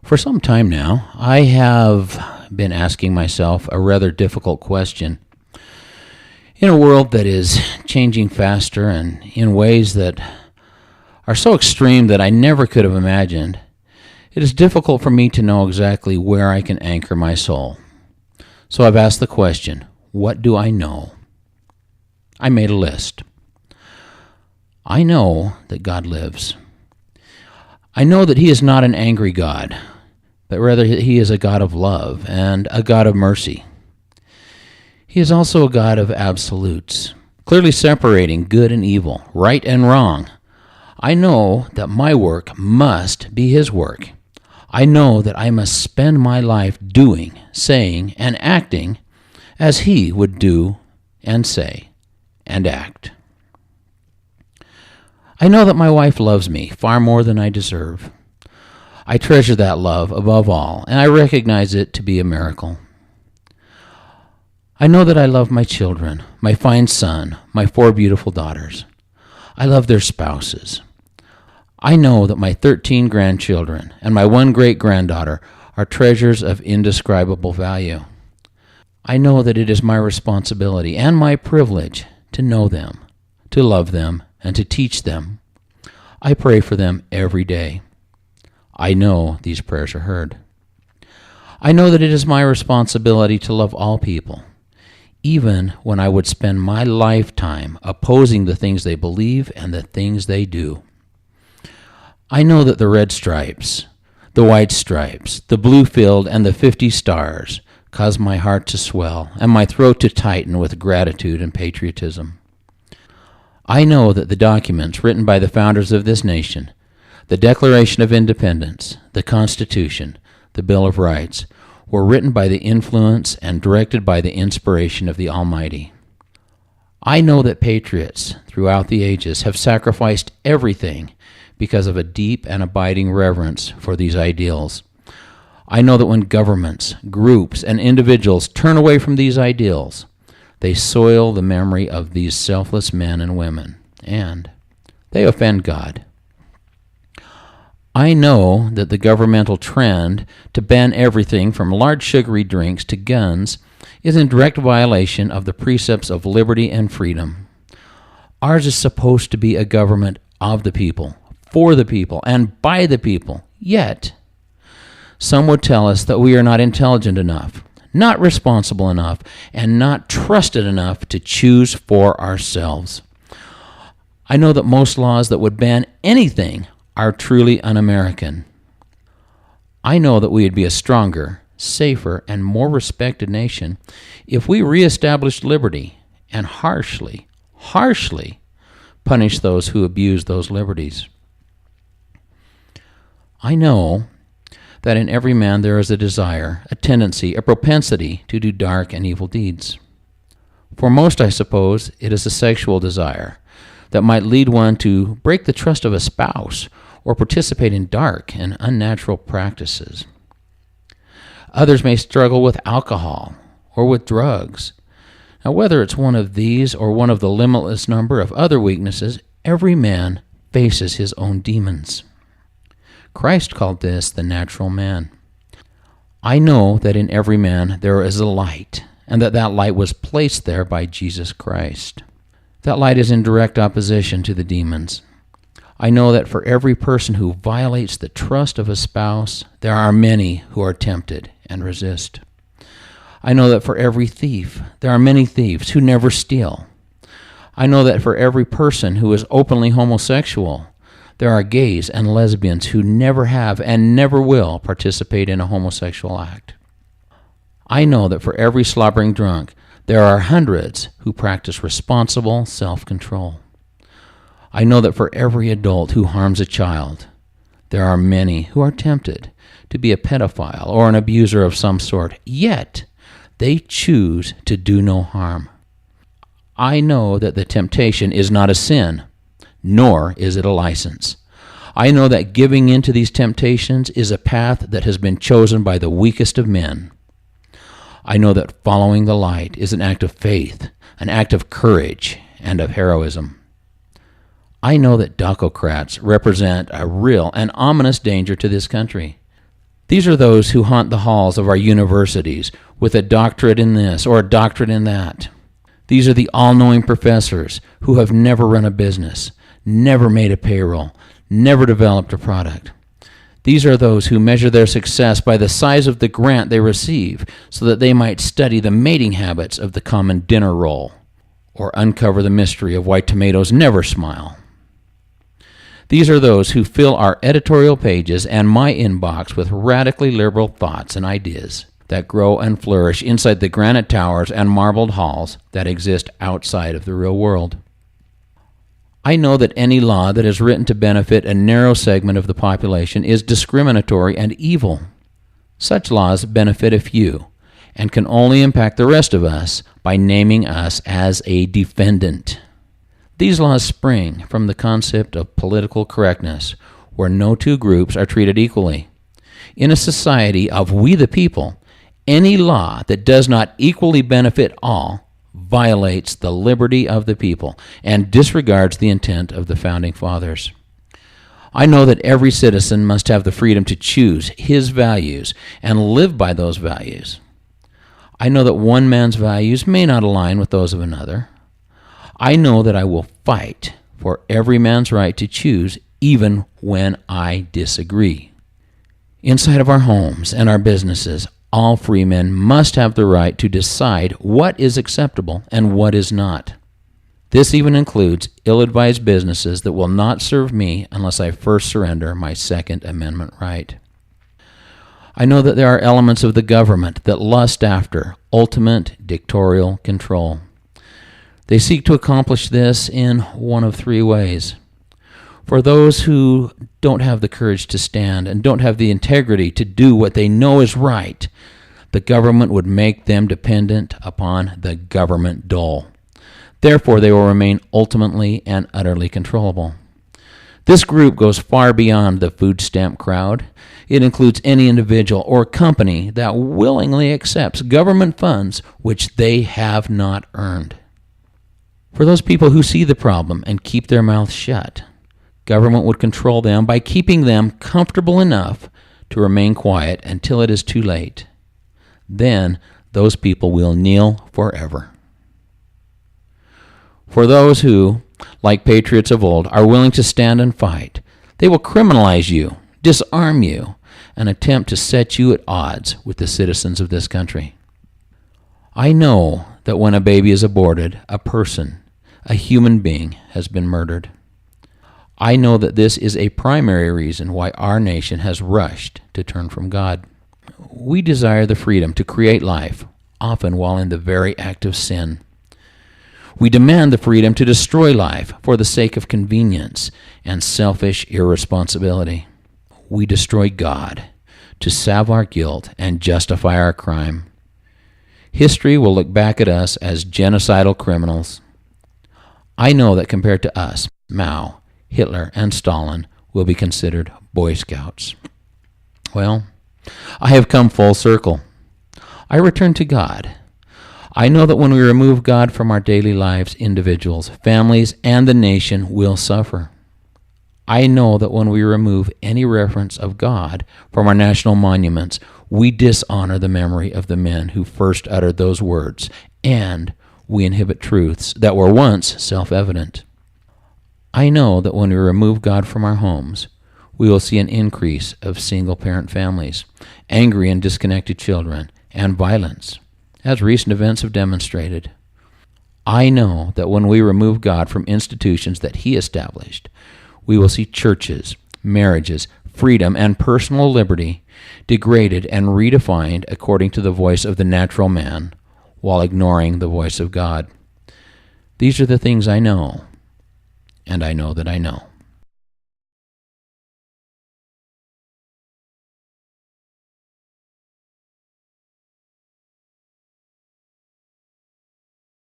For some time now, I have been asking myself a rather difficult question. In a world that is changing faster and in ways that are so extreme that I never could have imagined, it is difficult for me to know exactly where I can anchor my soul. So I've asked the question, what do I know? I made a list. I know that God lives. I know that He is not an angry God, but rather He is a God of love and a God of mercy. He is also a God of absolutes, clearly separating good and evil, right and wrong. I know that my work must be His work. I know that I must spend my life doing, saying, and acting as He would do and say and act. I know that my wife loves me far more than I deserve. I treasure that love above all, and I recognize it to be a miracle. I know that I love my children, my fine son, my 4 beautiful daughters. I love their spouses. I know that my 13 grandchildren and my 1 great-granddaughter are treasures of indescribable value. I know that it is my responsibility and my privilege to know them, to love them, and to teach them. I pray for them every day. I know these prayers are heard. I know that it is my responsibility to love all people, even when I would spend my lifetime opposing the things they believe and the things they do. I know that the red stripes, the white stripes, the blue field, and the 50 stars cause my heart to swell and my throat to tighten with gratitude and patriotism. I know that the documents written by the founders of this nation, the Declaration of Independence, the Constitution, the Bill of Rights, were written by the influence and directed by the inspiration of the Almighty. I know that patriots throughout the ages have sacrificed everything because of a deep and abiding reverence for these ideals. I know that when governments, groups, and individuals turn away from these ideals, they soil the memory of these selfless men and women, and they offend God. I know that the governmental trend to ban everything from large sugary drinks to guns is in direct violation of the precepts of liberty and freedom. Ours is supposed to be a government of the people, for the people, and by the people. Yet, some would tell us that we are not intelligent enough, not responsible enough, and not trusted enough to choose for ourselves. I know that most laws that would ban anything are truly un-American. I know that we would be a stronger, safer, and more respected nation if we reestablished liberty and harshly punish those who abuse those liberties. I know that in every man there is a desire, a tendency, a propensity to do dark and evil deeds. For most, I suppose, it is a sexual desire that might lead one to break the trust of a spouse or participate in dark and unnatural practices. Others may struggle with alcohol or with drugs. Now, whether it's one of these or one of the limitless number of other weaknesses, every man faces his own demons. Christ called this the natural man. I know that in every man there is a light, and that light was placed there by Jesus Christ. That light is in direct opposition to the demons. I know that for every person who violates the trust of a spouse, there are many who are tempted and resist. I know that for every thief, there are many thieves who never steal. I know that for every person who is openly homosexual, there are gays and lesbians who never have and never will participate in a homosexual act. I know that for every slobbering drunk, there are hundreds who practice responsible self-control. I know that for every adult who harms a child, there are many who are tempted to be a pedophile or an abuser of some sort, yet they choose to do no harm. I know that the temptation is not a sin, nor is it a license. I know that giving in to these temptations is a path that has been chosen by the weakest of men. I know that following the light is an act of faith, an act of courage, and of heroism. I know that dococrats represent a real and ominous danger to this country. These are those who haunt the halls of our universities with a doctorate in this or a doctorate in that. These are the all-knowing professors who have never run a business, never made a payroll, never developed a product. These are those who measure their success by the size of the grant they receive so that they might study the mating habits of the common dinner roll or uncover the mystery of why tomatoes never smile. These are those who fill our editorial pages and my inbox with radically liberal thoughts and ideas that grow and flourish inside the granite towers and marbled halls that exist outside of the real world. I know that any law that is written to benefit a narrow segment of the population is discriminatory and evil. Such laws benefit a few and can only impact the rest of us by naming us as a defendant. These laws spring from the concept of political correctness, where no two groups are treated equally. In a society of we the people, any law that does not equally benefit all violates the liberty of the people and disregards the intent of the founding fathers. I know that every citizen must have the freedom to choose his values and live by those values. I know that one man's values may not align with those of another. I know that I will fight for every man's right to choose even when I disagree. Inside of our homes and our businesses, all free men must have the right to decide what is acceptable and what is not. This even includes ill-advised businesses that will not serve me unless I first surrender my Second Amendment right. I know that there are elements of the government that lust after ultimate dictatorial control. They seek to accomplish this in one of three ways. For those who don't have the courage to stand and don't have the integrity to do what they know is right, the government would make them dependent upon the government dole. Therefore, they will remain ultimately and utterly controllable. This group goes far beyond the food stamp crowd. It includes any individual or company that willingly accepts government funds which they have not earned. For those people who see the problem and keep their mouths shut, government would control them by keeping them comfortable enough to remain quiet until it is too late. Then those people will kneel forever. For those who, like patriots of old, are willing to stand and fight, they will criminalize you, disarm you, and attempt to set you at odds with the citizens of this country. I know that when a baby is aborted, a person, a human being, has been murdered. I know that this is a primary reason why our nation has rushed to turn from God. We desire the freedom to create life, often while in the very act of sin. We demand the freedom to destroy life for the sake of convenience and selfish irresponsibility. We destroy God to salve our guilt and justify our crime. History will look back at us as genocidal criminals. I know that compared to us, Mao, Hitler, and Stalin will be considered Boy Scouts. Well, I have come full circle. I return to God. I know that when we remove God from our daily lives, individuals, families, and the nation will suffer. I know that when we remove any reference of God from our national monuments, we dishonor the memory of the men who first uttered those words, and we inhibit truths that were once self-evident. I know that when we remove God from our homes, we will see an increase of single-parent families, angry and disconnected children, and violence, as recent events have demonstrated. I know that when we remove God from institutions that He established, we will see churches, marriages, freedom, and personal liberty degraded and redefined according to the voice of the natural man, while ignoring the voice of God. These are the things I know, and I know that I know.